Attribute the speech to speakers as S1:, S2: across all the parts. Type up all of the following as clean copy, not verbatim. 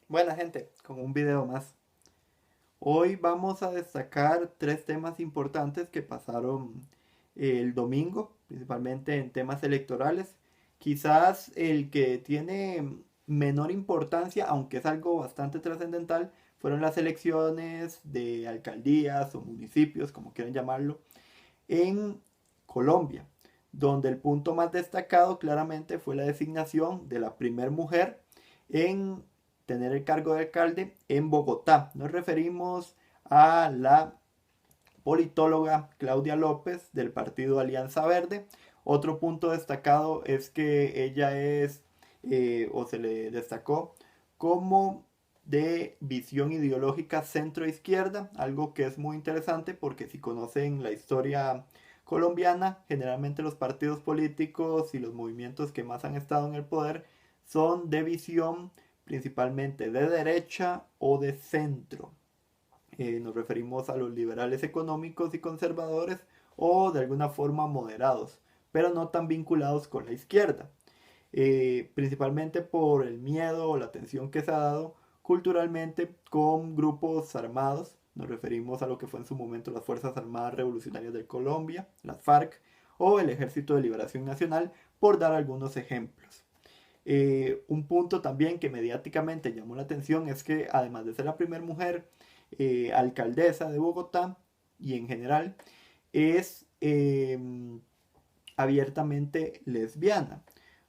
S1: Buena gente, con un video más. Hoy vamos a destacar tres temas importantes que pasaron el domingo, principalmente en temas electorales. Quizás el que tiene menor importancia, aunque es algo bastante trascendental, fueron las elecciones de alcaldías o municipios, como quieran llamarlo, en Colombia, donde el punto más destacado claramente fue la designación de la primer mujer en tener el cargo de alcalde en Bogotá. Nos referimos a la politóloga Claudia López del partido Alianza Verde. Otro punto destacado es que ella es, o se le destacó, como de visión ideológica centro-izquierda, algo que es muy interesante porque si conocen la historia colombiana, generalmente los partidos políticos y los movimientos que más han estado en el poder son de visión principalmente de derecha o de centro. Nos referimos a los liberales económicos y conservadores o de alguna forma moderados, pero no tan vinculados con la izquierda, principalmente por el miedo o la tensión que se ha dado culturalmente con grupos armados. Nos referimos a lo que fue en su momento las Fuerzas Armadas Revolucionarias de Colombia, las FARC, o el Ejército de Liberación Nacional, por dar algunos ejemplos. Un punto también que mediáticamente llamó la atención es que además de ser la primera mujer alcaldesa de Bogotá y en general, es abiertamente lesbiana.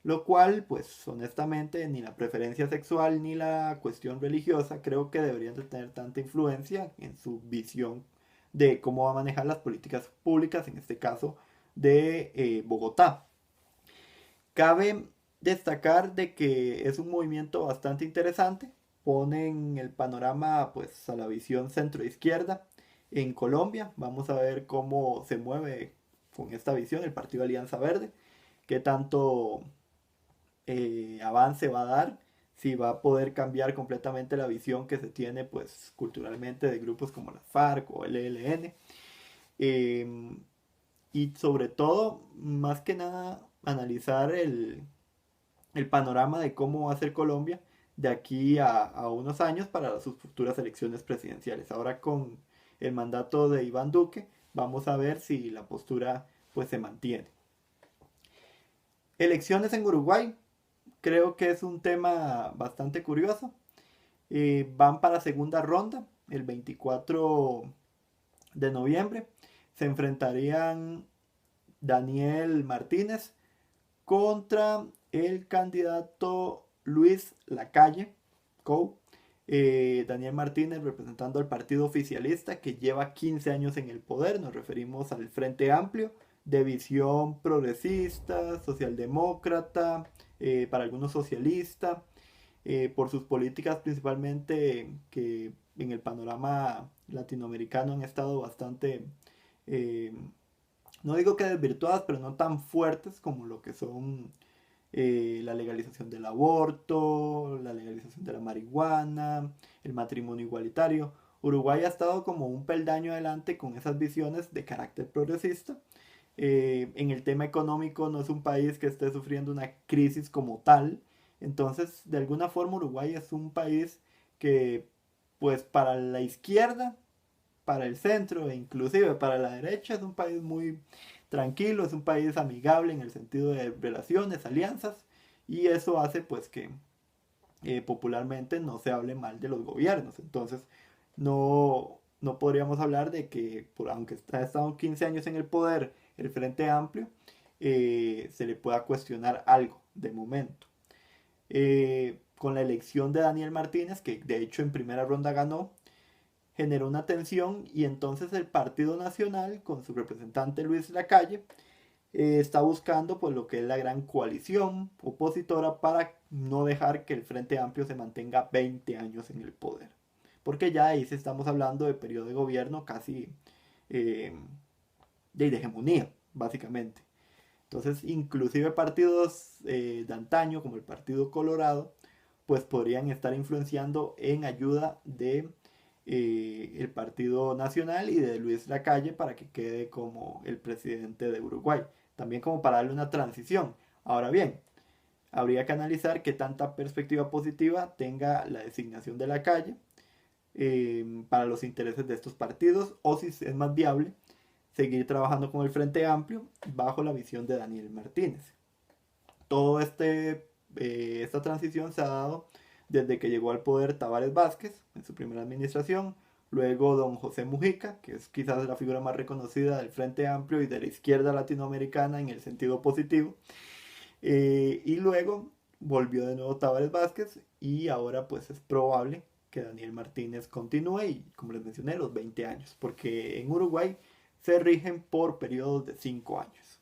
S1: Lo cual, pues honestamente, ni la preferencia sexual ni la cuestión religiosa creo que deberían de tener tanta influencia en su visión de cómo va a manejar las políticas públicas, en este caso de Bogotá. Cabe destacar de que es un movimiento bastante interesante, ponen el panorama pues a la visión centro-izquierda en Colombia. Vamos a ver cómo se mueve con esta visión el Partido Alianza Verde, qué tanto avance va a dar, si va a poder cambiar completamente la visión que se tiene pues culturalmente de grupos como la FARC o el ELN. Eh, y sobre todo, más que nada, analizar el panorama de cómo va a ser Colombia de aquí a unos años para sus futuras elecciones presidenciales. Ahora con el mandato de Iván Duque, vamos a ver si la postura pues se mantiene. Elecciones en Uruguay, creo que es un tema bastante curioso. Van para segunda ronda, el 24 de noviembre. Se enfrentarían Daniel Martínez contra el candidato Luis Lacalle Cou. Daniel Martínez representando al partido oficialista que lleva 15 años en el poder. Nos referimos al Frente Amplio de visión progresista, socialdemócrata, para algunos socialista, por sus políticas principalmente que en el panorama latinoamericano han estado bastante eh, no digo que desvirtuadas, pero no tan fuertes como lo que son la legalización del aborto, la legalización de la marihuana, el matrimonio igualitario. Uruguay ha estado como un peldaño adelante con esas visiones de carácter progresista. En el tema económico no es un país que esté sufriendo una crisis como tal. Entonces, de alguna forma, Uruguay es un país que, pues para la izquierda, para el centro e inclusive para la derecha es un país muy tranquilo, es un país amigable en el sentido de relaciones, alianzas y eso hace pues que popularmente no se hable mal de los gobiernos. Entonces no podríamos hablar de que aunque ha estado 15 años en el poder el Frente Amplio, se le pueda cuestionar algo de momento. Con la elección de Daniel Martínez, que de hecho en primera ronda ganó, generó una tensión y entonces el Partido Nacional, con su representante Luis Lacalle, está buscando pues lo que es la gran coalición opositora para no dejar que el Frente Amplio se mantenga 20 años en el poder. Porque ya ahí estamos hablando de periodo de gobierno casi eh, de hegemonía, básicamente. Entonces, inclusive partidos de antaño, como el Partido Colorado, pues podrían estar influenciando en ayuda de el Partido Nacional y de Luis Lacalle para que quede como el presidente de Uruguay. También como para darle una transición. Ahora bien, Habría que analizar qué tanta perspectiva positiva tenga la designación de la calle para los intereses de estos partidos, o si es más viable seguir trabajando con el Frente Amplio bajo la visión de Daniel Martínez. Todo esta transición se ha dado desde que llegó al poder Tabarez Vázquez en su primera administración, luego don José Mujica, que es quizás la figura más reconocida del Frente Amplio y de la izquierda latinoamericana en el sentido positivo, y luego volvió de nuevo Tabarez Vázquez y ahora pues es probable que Daniel Martínez continúe y como les mencioné los 20 años, porque en Uruguay se rigen por periodos de 5 años.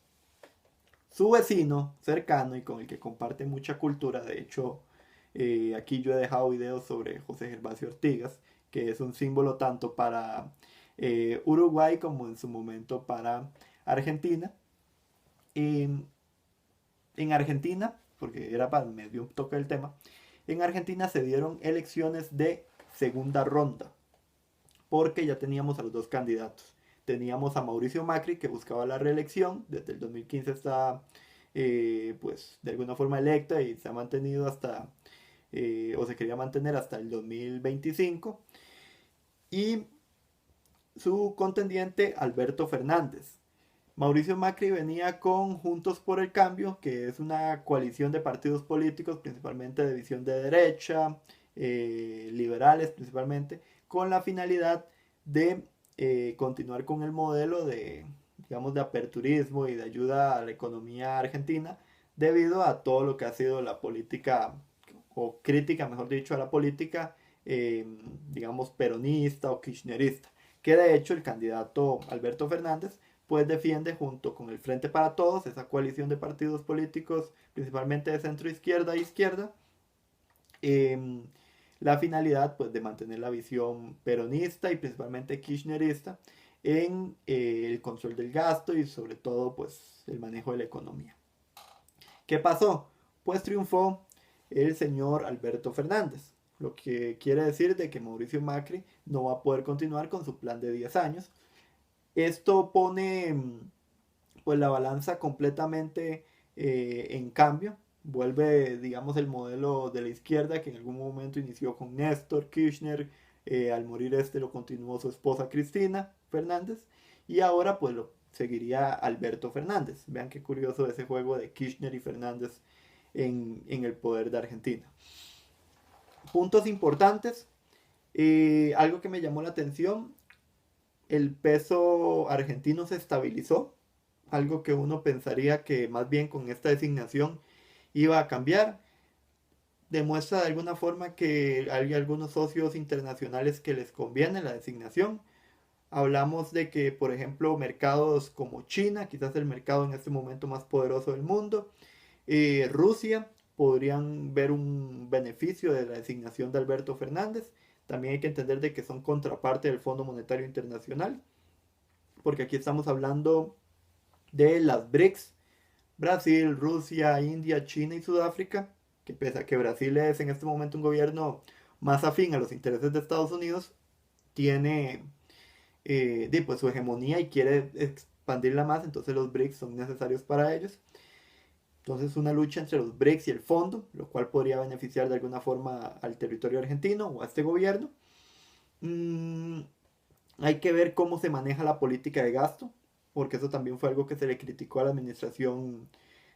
S1: Su vecino cercano y con el que comparte mucha cultura, de hecho aquí yo he dejado videos sobre José Gervasio Ortigas, que es un símbolo tanto para Uruguay como en su momento para Argentina. En, en Argentina, porque era para medio un toque del tema, en Argentina se dieron elecciones de segunda ronda, porque ya teníamos a los dos candidatos. Teníamos a Mauricio Macri, que buscaba la reelección, desde el 2015 está, pues, de alguna forma electa y se ha mantenido hasta, o se quería mantener hasta el 2025. Y su contendiente, Alberto Fernández. Mauricio Macri venía con Juntos por el Cambio, que es una coalición de partidos políticos, principalmente de visión de derecha, liberales principalmente, con la finalidad de continuar con el modelo de, digamos, de aperturismo y de ayuda a la economía argentina, debido a todo lo que ha sido la política, o crítica, mejor dicho, a la política, digamos, peronista o kirchnerista, que de hecho el candidato Alberto Fernández pues defiende junto con el Frente para Todos, esa coalición de partidos políticos, principalmente de centro izquierda e izquierda, eh, la finalidad pues de mantener la visión peronista y principalmente kirchnerista en el control del gasto y sobre todo pues el manejo de la economía. ¿Qué pasó? Pues triunfó el señor Alberto Fernández, lo que quiere decir de que Mauricio Macri no va a poder continuar con su plan de 10 años. Esto pone pues la balanza completamente en cambio. Vuelve, digamos, el modelo de la izquierda que en algún momento inició con Néstor Kirchner. Al morir este lo continuó su esposa Cristina Fernández. Y ahora pues lo seguiría Alberto Fernández. Vean qué curioso ese juego de Kirchner y Fernández en el poder de Argentina. Puntos importantes. Algo que me llamó la atención, el peso argentino se estabilizó, algo que uno pensaría que más bien con esta designación iba a cambiar. Demuestra de alguna forma que hay algunos socios internacionales que les conviene la designación. Hablamos de que, por ejemplo, mercados como China, quizás el mercado en este momento más poderoso del mundo, Rusia, podrían ver un beneficio de la designación de Alberto Fernández. También hay que entender de que son contraparte del Fondo Monetario Internacional, porque aquí estamos hablando de las BRICS, Brasil, Rusia, India, China y Sudáfrica, que pese a que Brasil es en este momento un gobierno más afín a los intereses de Estados Unidos, tiene pues, su hegemonía y quiere expandirla más, entonces los BRICS son necesarios para ellos. Entonces una lucha entre los BRICS y el fondo, lo cual podría beneficiar de alguna forma al territorio argentino o a este gobierno. Mm, Hay que ver cómo se maneja la política de gasto, porque eso también fue algo que se le criticó a la administración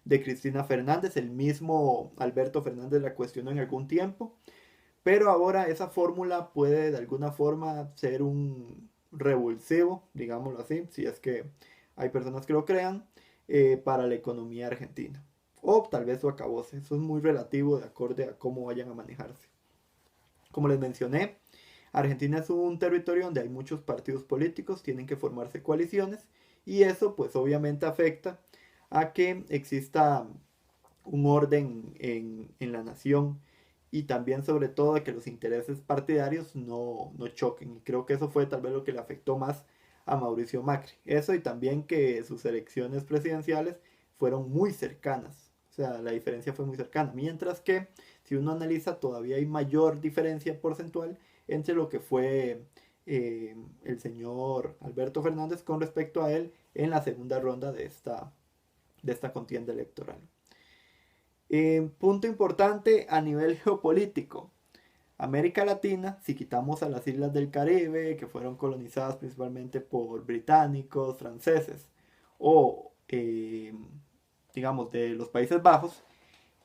S1: de Cristina Fernández. El mismo Alberto Fernández la cuestionó en algún tiempo, pero ahora esa fórmula puede de alguna forma ser un revulsivo, digámoslo así, si es que hay personas que lo crean, para la economía argentina. O tal vez su acabose. Eso es muy relativo de acorde a cómo vayan a manejarse. Como les mencioné, Argentina es un territorio donde hay muchos partidos políticos, tienen que formarse coaliciones y eso pues obviamente afecta a que exista un orden en la nación y también sobre todo a que los intereses partidarios no choquen. Y creo que eso fue tal vez lo que le afectó más a Mauricio Macri. Eso y también que sus elecciones presidenciales fueron muy cercanas. O sea, la diferencia fue muy cercana. Mientras que si uno analiza todavía hay mayor diferencia porcentual entre lo que fue el señor Alberto Fernández con respecto a él en la segunda ronda de esta contienda electoral. Punto importante a nivel geopolítico. América Latina, si quitamos a las islas del Caribe, que fueron colonizadas principalmente por británicos, franceses, o digamos de los Países Bajos,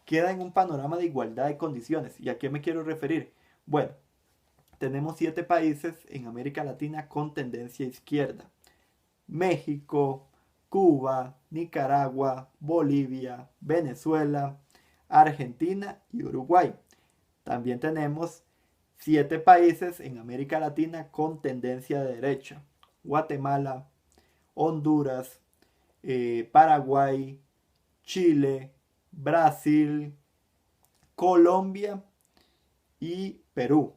S1: queda en un panorama de igualdad de condiciones. ¿Y a qué me quiero referir? Bueno, tenemos 7 países en América Latina con tendencia izquierda. México, Cuba, Nicaragua, Bolivia, Venezuela, Argentina y Uruguay. También tenemos 7 países en América Latina con tendencia de derecha. Guatemala, Honduras, Paraguay, Chile, Brasil, Colombia y Perú.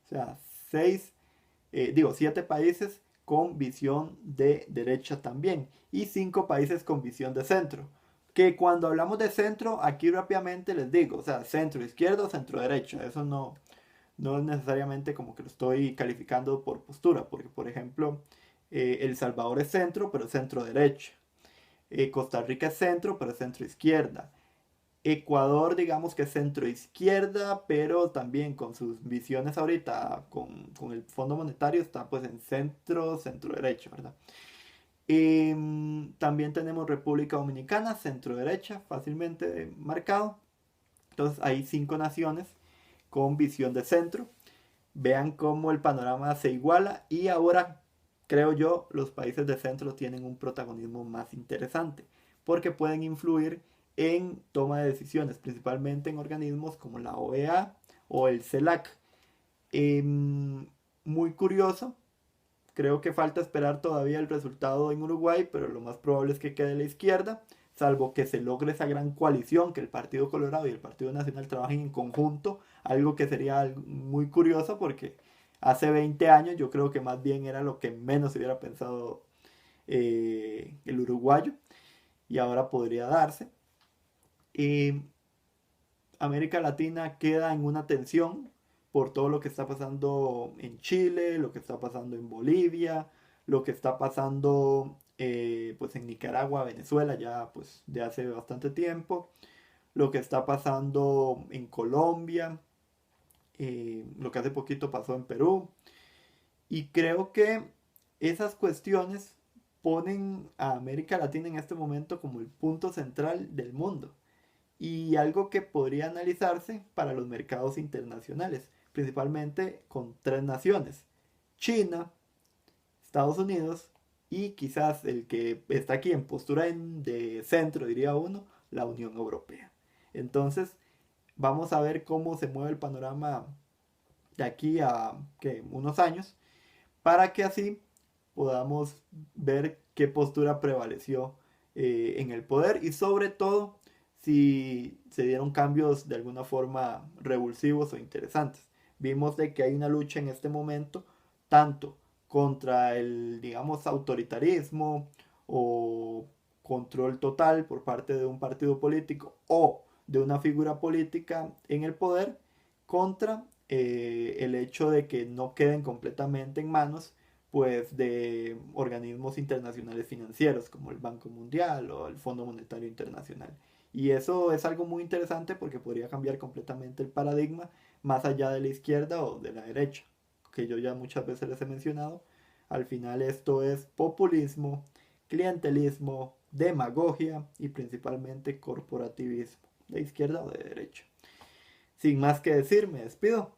S1: O sea, 7 países con visión de derecha también. Y 5 países con visión de centro. Que cuando hablamos de centro, aquí rápidamente les digo, o sea, centro izquierda o centro derecha. Eso no es necesariamente como que lo estoy calificando por postura. Porque, por ejemplo, El Salvador es centro, pero es centro derecha. Costa Rica es centro, pero es centro izquierda. Ecuador, digamos que es centro izquierda, pero también con sus visiones ahorita, con el Fondo Monetario, está pues en centro derecha, ¿verdad? También tenemos República Dominicana, centro derecha, fácilmente marcado. Entonces hay 5 naciones con visión de centro. Vean cómo el panorama se iguala y ahora, creo yo, los países de centro tienen un protagonismo más interesante porque pueden influir en toma de decisiones, principalmente en organismos como la OEA o el CELAC. Muy curioso, creo que falta esperar todavía el resultado en Uruguay, pero lo más probable es que quede a la izquierda, salvo que se logre esa gran coalición, que el Partido Colorado y el Partido Nacional trabajen en conjunto, algo que sería muy curioso porque hace 20 años yo creo que más bien era lo que menos se hubiera pensado el uruguayo y ahora podría darse. Eh, América Latina queda en una tensión por todo lo que está pasando en Chile, lo que está pasando en Bolivia, lo que está pasando pues en Nicaragua, Venezuela ya pues de hace bastante tiempo, lo que está pasando en Colombia, lo que hace poquito pasó en Perú. Y creo que esas cuestiones ponen a América Latina en este momento como el punto central del mundo y algo que podría analizarse para los mercados internacionales, principalmente con 3 naciones, China, Estados Unidos y quizás el que está aquí en postura de centro, diría uno, la Unión Europea. Entonces, vamos a ver cómo se mueve el panorama de aquí a unos años para que así podamos ver qué postura prevaleció en el poder y sobre todo si se dieron cambios de alguna forma revulsivos o interesantes. Vimos de que hay una lucha en este momento tanto contra el, digamos, autoritarismo o control total por parte de un partido político o de una figura política en el poder contra el hecho de que no queden completamente en manos pues de organismos internacionales financieros como el Banco Mundial o el Fondo Monetario Internacional. Y eso es algo muy interesante porque podría cambiar completamente el paradigma más allá de la izquierda o de la derecha, que yo ya muchas veces les he mencionado. Al final esto es populismo, clientelismo, demagogia y principalmente corporativismo, de izquierda o de derecha. Sin más que decir, me despido.